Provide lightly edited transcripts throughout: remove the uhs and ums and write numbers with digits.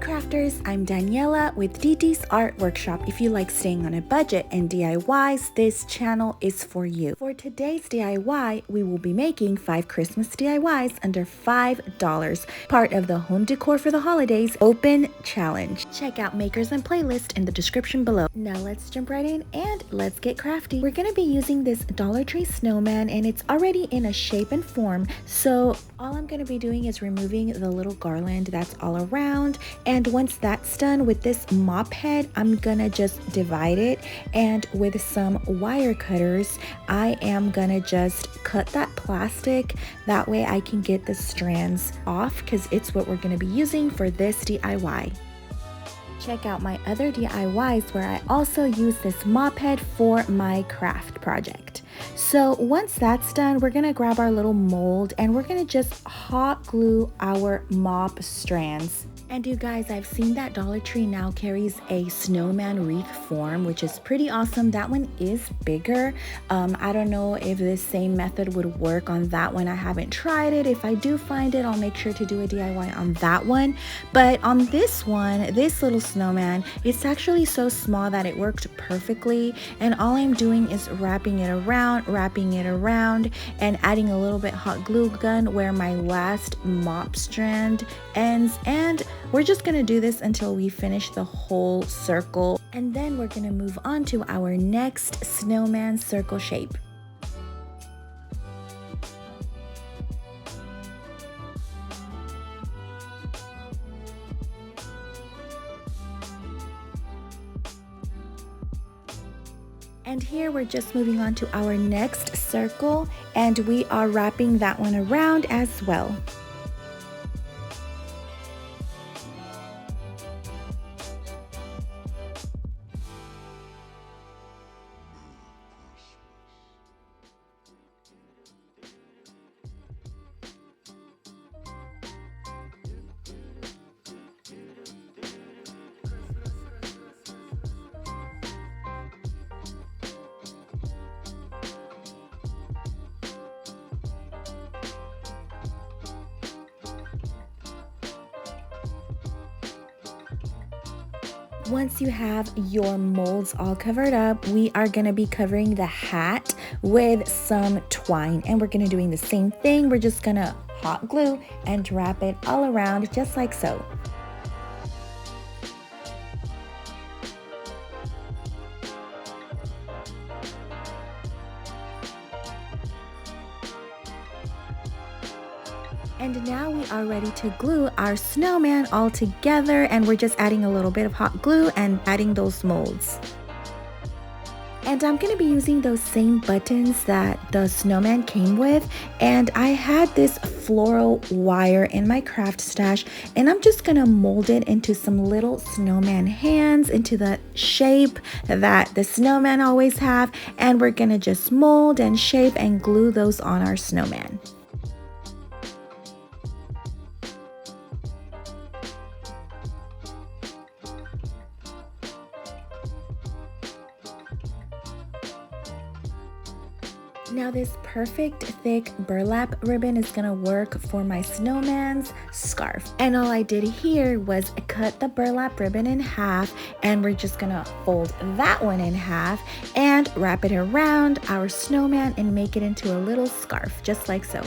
crafters, I'm Daniela with DD's Art Workshop. If you like staying on a budget and DIYs, this channel is for you. For today's DIY, we will be making 5 Christmas DIYs under $5, part of the Home Decor for the Holidays Open Challenge. Check out makers and playlist in the description below. Now let's jump right in and let's get crafty. We're gonna be using this Dollar Tree snowman and it's already in a shape and form. So all I'm gonna be doing is removing the little garland that's all around. And once that's done with this mop head, I'm gonna just divide it, and with some wire cutters I am gonna just cut that plastic. That way I can get the strands off because it's what we're gonna be using for this DIY. Check out my other DIYs where I also use this mop head for my craft project. So once that's done, we're gonna grab our little mold and we're gonna just hot glue our mop strands. And you guys, I've seen that Dollar Tree now carries a snowman wreath form, which is pretty awesome. That one is bigger. I don't know if this same method would work on that one. I haven't tried it. If I do find it, I'll make sure to do a DIY on that one. But on this one, this little snowman, it's actually so small that it worked perfectly. And all I'm doing is wrapping it around, and adding a little bit hot glue gun where my last mop strand ends. And we're just gonna do this until we finish the whole circle, and then we're gonna move on to our next snowman circle shape. And here we're just moving on to our next circle, and we are wrapping that one around as well. Once you have your molds all covered up, we are going to be covering the hat with some twine, and we're going to doing the same thing. We're just going to hot glue and wrap it all around just like so. And now we are ready to glue our snowman all together, and we're just adding a little bit of hot glue and adding those molds. And I'm going to be using those same buttons that the snowman came with, and I had this floral wire in my craft stash, and I'm just going to mold it into some little snowman hands into the shape that the snowman always have, and we're going to just mold and shape and glue those on our snowman. Now this perfect thick burlap ribbon is gonna work for my snowman's scarf. And all I did here was cut the burlap ribbon in half, and we're just gonna fold that one in half and wrap it around our snowman and make it into a little scarf, just like so.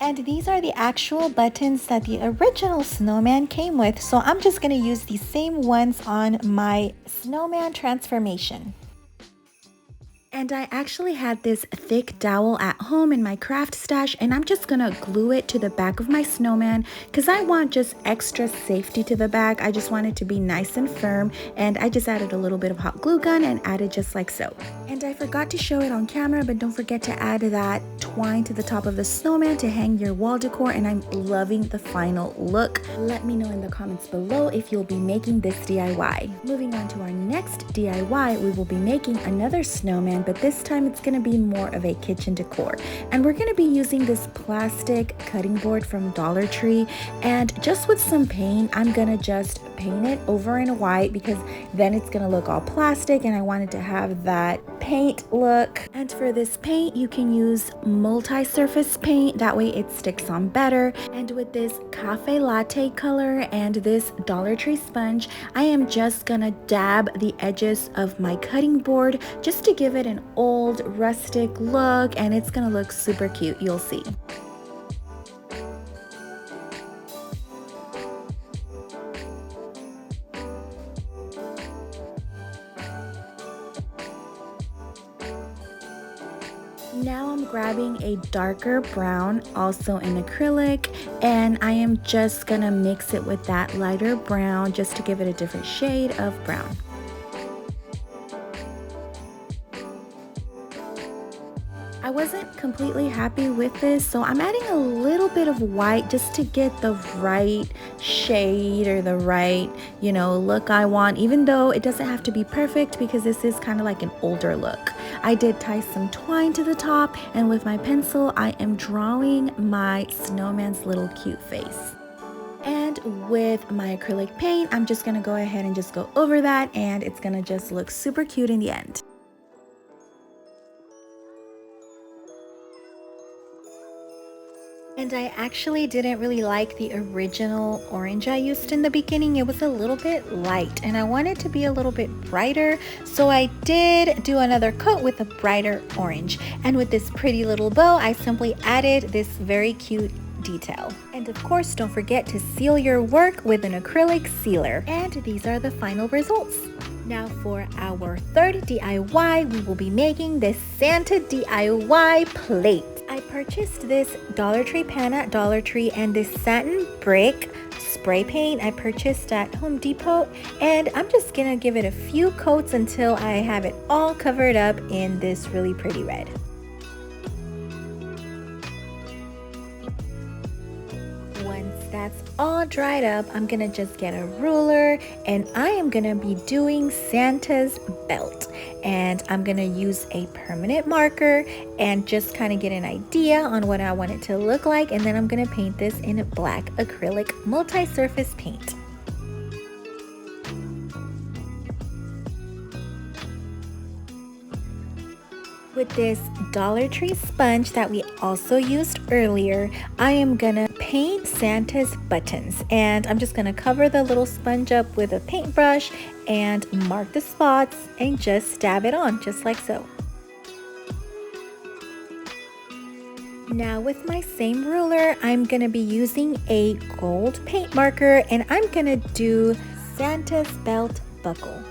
And these are the actual buttons that the original snowman came with, so I'm just going to use the same ones on my snowman transformation. And I actually had this thick dowel at home in my craft stash, and I'm just gonna glue it to the back of my snowman because I want just extra safety to the back. I just want it to be nice and firm, and I just added a little bit of hot glue gun and added just like so. And I forgot to show it on camera, but don't forget to add that twine to the top of the snowman to hang your wall decor, and I'm loving the final look. Let me know in the comments below if you'll be making this DIY. Moving on to our next DIY, we will be making another snowman, but this time it's going to be more of a kitchen decor. And we're going to be using this plastic cutting board from Dollar Tree, and just with some paint, I'm going to just paint it over in white because then it's going to look all plastic, and I wanted to have that paint look. And for this paint, you can use multi-surface paint, that way it sticks on better. And with this cafe latte color and this Dollar Tree sponge, I am just gonna dab the edges of my cutting board just to give it an old rustic look, and it's gonna look super cute, you'll see. Now I'm grabbing a darker brown, also in acrylic, and I am just gonna mix it with that lighter brown just to give it a different shade of brown. I wasn't completely happy with this, so I'm adding a little bit of white just to get the right shade or the right, look I want, even though it doesn't have to be perfect because this is kind of like an older look. I did tie some twine to the top, and with my pencil, I am drawing my snowman's little cute face. And with my acrylic paint, I'm just gonna go ahead and just go over that, and it's gonna just look super cute in the end. And I actually didn't really like the original orange I used in the beginning. It was a little bit light and I wanted to be a little bit brighter. So I did do another coat with a brighter orange. And with this pretty little bow, I simply added this very cute detail. And of course, don't forget to seal your work with an acrylic sealer. And these are the final results. Now for our third DIY, we will be making this Santa DIY plate. I purchased this Dollar Tree pan at Dollar Tree and this satin brick spray paint I purchased at Home Depot, and I'm just gonna give it a few coats until I have it all covered up in this really pretty red. Once that's all dried up, I'm gonna just get a ruler and I am gonna be doing Santa's belt, and I'm gonna use a permanent marker and just kind of get an idea on what I want it to look like, and then I'm gonna paint this in a black acrylic multi-surface paint. With this Dollar Tree sponge that we also used earlier, I am gonna paint Santa's buttons, and I'm just gonna cover the little sponge up with a paintbrush and mark the spots and just dab it on just like so. Now with my same ruler, I'm gonna be using a gold paint marker and I'm gonna do Santa's belt buckle.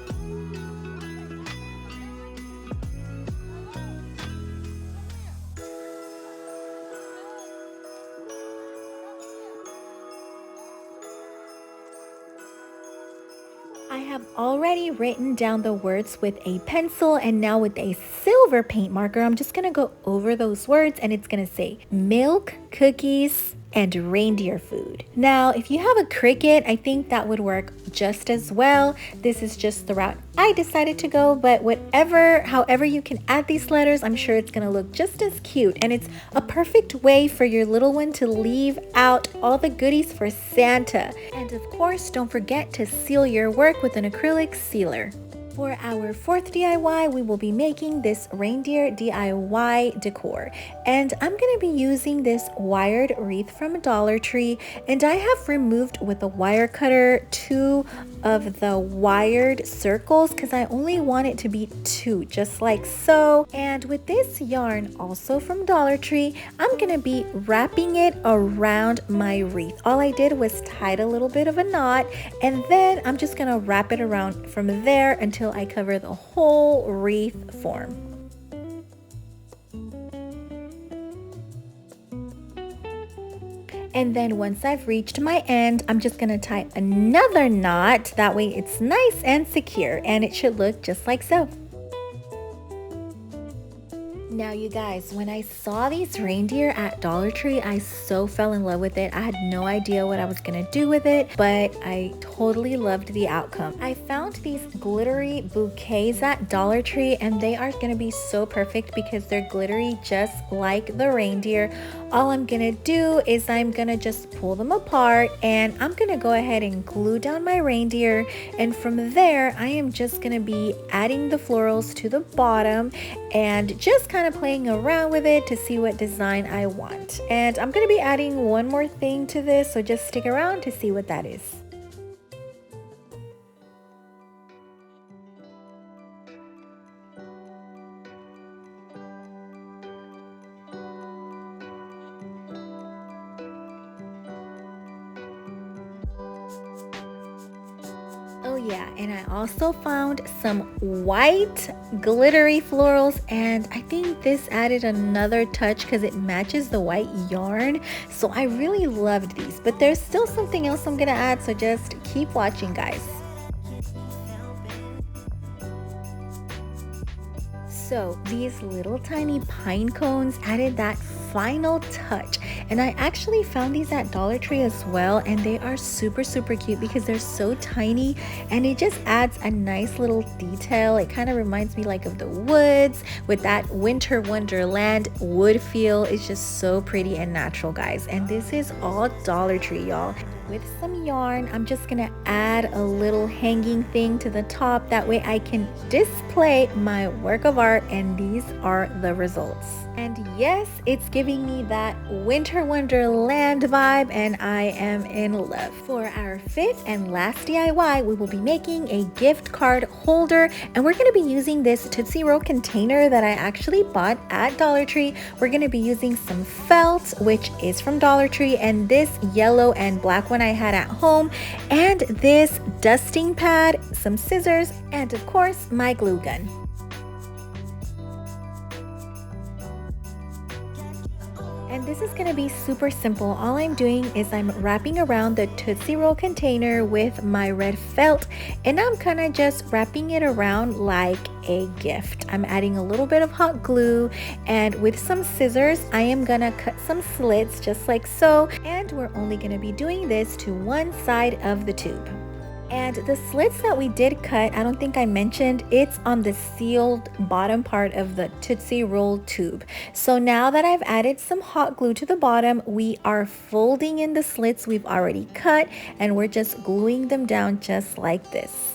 I have already written down the words with a pencil, and now with a silver paint marker, I'm just gonna go over those words and it's gonna say milk, cookies, and reindeer food. Now, if you have a Cricut, I think that would work just as well. This is just the route I decided to go, but however you can add these letters, I'm sure it's gonna look just as cute, and it's a perfect way for your little one to leave out all the goodies for Santa. And of course, don't forget to seal your work with an acrylic sealer. For our fourth DIY, we will be making this reindeer DIY decor, and I'm going to be using this wired wreath from Dollar Tree, and I have removed with a wire cutter 2 of the wired circles because I only want it to be 2, just like so. And with this yarn, also from Dollar Tree, I'm going to be wrapping it around my wreath. All I did was tied a little bit of a knot, and then I'm just going to wrap it around from there until I cover the whole wreath form. And then once I've reached my end, I'm just going to tie another knot. That way it's nice and secure, and it should look just like so. Now you guys, when I saw these reindeer at Dollar Tree, I so fell in love with it. I had no idea what I was gonna do with it, but I totally loved the outcome. I found these glittery bouquets at Dollar Tree, and they are gonna be so perfect because they're glittery just like the reindeer. All I'm gonna do is I'm gonna just pull them apart, and I'm gonna go ahead and glue down my reindeer, and from there I am just gonna be adding the florals to the bottom and just kind of playing around with it to see what design I want. And I'm gonna be adding one more thing to this, so just stick around to see what that is. Oh yeah, and I also found some white glittery florals, and I think this added another touch because it matches the white yarn. So I really loved these, but there's still something else I'm gonna add, so just keep watching, guys. So these little tiny pine cones added that final touch, and I actually found these at Dollar Tree as well, and they are super cute because they're so tiny, and it just adds a nice little detail. It kind of reminds me like of the woods with that winter wonderland wood feel. It's just so pretty and natural, guys. And this is all Dollar Tree, y'all. With some yarn, I'm just gonna add a little hanging thing to the top, that way I can display my work of art, and these are the results. And yes, it's giving me that winter wonderland vibe, and I am in love. For our fifth and last DIY, we will be making a gift card holder, and we're going to be using this Tootsie Roll container that I actually bought at Dollar Tree. We're going to be using some felt, which is from Dollar Tree, and this yellow and black one I had at home, and this dusting pad, some scissors, and of course my glue gun. And this is going to be super simple. All I'm doing is I'm wrapping around the Tootsie Roll container with my red felt, and I'm kind of just wrapping it around like a gift. I'm adding a little bit of hot glue, and with some scissors I am going to cut some slits just like so, and we're only going to be doing this to one side of the tube. And the slits that we did cut, I don't think I mentioned, it's on the sealed bottom part of the Tootsie Roll tube. So now that I've added some hot glue to the bottom, we are folding in the slits we've already cut, and we're just gluing them down just like this.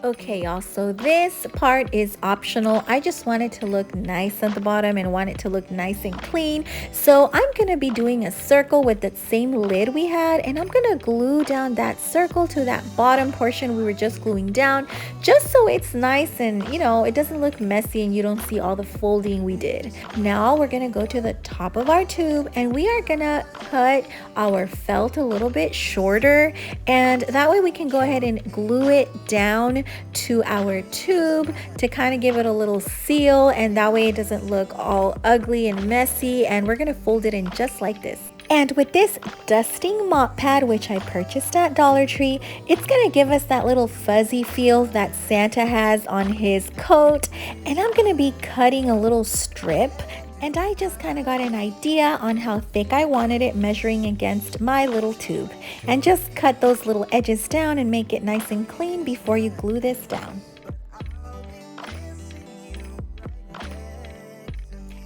Okay, y'all, so this part is optional. I just want it to look nice at the bottom and want it to look nice and clean. So I'm going to be doing a circle with that same lid we had, and I'm going to glue down that circle to that bottom portion we were just gluing down, just so it's nice and, you know, it doesn't look messy and you don't see all the folding we did. Now we're going to go to the top of our tube, and we are going to cut our felt a little bit shorter, and that way we can go ahead and glue it down to our tube to kind of give it a little seal, and that way it doesn't look all ugly and messy. And we're going to fold it in just like this. And with this dusting mop pad, which I purchased at Dollar Tree, it's going to give us that little fuzzy feel that Santa has on his coat. And I'm going to be cutting a little strip, and I just kind of got an idea on how thick I wanted it, measuring against my little tube, and just cut those little edges down and make it nice and clean before you glue this down.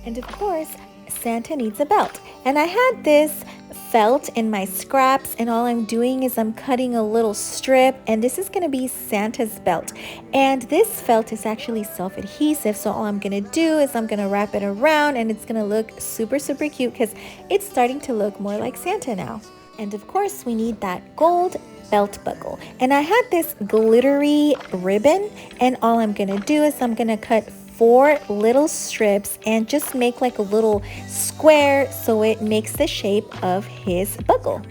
And of course, Santa needs a belt, and I had this felt in my scraps, and all I'm doing is I'm cutting a little strip, and this is going to be Santa's belt. And this felt is actually self-adhesive, so all I'm going to do is I'm going to wrap it around, and it's going to look super cute because it's starting to look more like Santa now. And of course we need that gold belt buckle, and I had this glittery ribbon, and all I'm going to do is I'm going to cut 4 little strips and just make like a little square so it makes the shape of his buckle.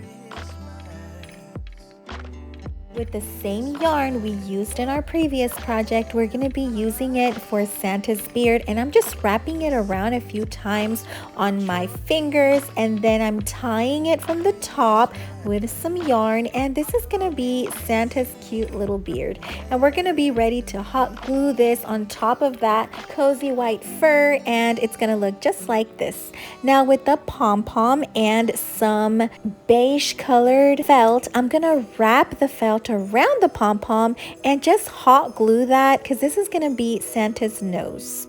With the same yarn we used in our previous project, we're going to be using it for Santa's beard, and I'm just wrapping it around a few times on my fingers, and then I'm tying it from the top with some yarn, and this is going to be Santa's cute little beard. And we're going to be ready to hot glue this on top of that cozy white fur, and it's going to look just like this. Now with the pom-pom and some beige colored felt, I'm going to wrap the felt around the pom-pom and just hot glue that, because this is going to be Santa's nose.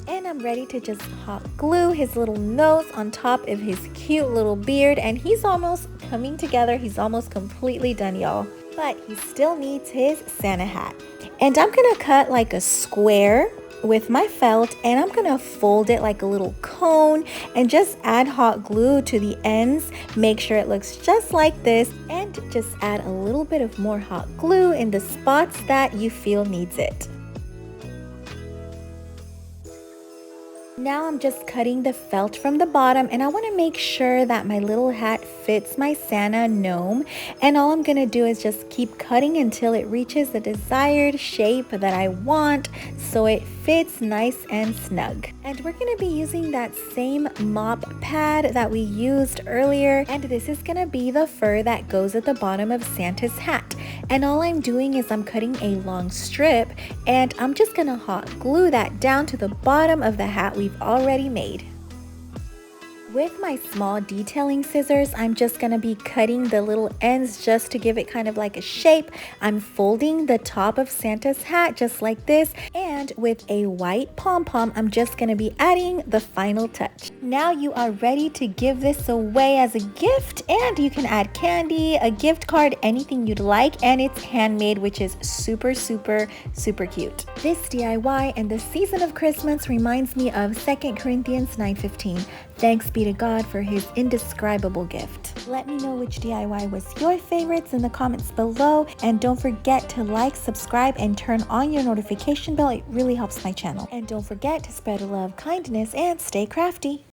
And I'm ready to just hot glue his little nose on top of his cute little beard, and he's almost coming together. He's almost completely done, y'all. But he still needs his Santa hat. And I'm gonna cut like a square with my felt, and I'm gonna fold it like a little cone and just add hot glue to the ends. Make sure it looks just like this, and just add a little bit of more hot glue in the spots that you feel needs it. Now I'm just cutting the felt from the bottom, and I want to make sure that my little hat fits my Santa gnome, and all I'm going to do is just keep cutting until it reaches the desired shape that I want, so it fits nice and snug. And we're going to be using that same mop pad that we used earlier, and this is going to be the fur that goes at the bottom of Santa's hat. And all I'm doing is I'm cutting a long strip, and I'm just going to hot glue that down to the bottom of the hat we've already made. With my small detailing scissors, I'm just going to be cutting the little ends just to give it kind of like a shape. I'm folding the top of Santa's hat just like this, and with a white pom-pom, I'm just going to be adding the final touch. Now you are ready to give this away as a gift, and you can add candy, a gift card, anything you'd like, and it's handmade, which is super cute. This DIY and the season of Christmas reminds me of 2 Corinthians 9:15. Thanks be to God for his indescribable gift. Let me know which DIY was your favorites in the comments below, and don't forget to like, subscribe, and turn on your notification bell. It really helps my channel. And don't forget to spread love, kindness, and stay crafty.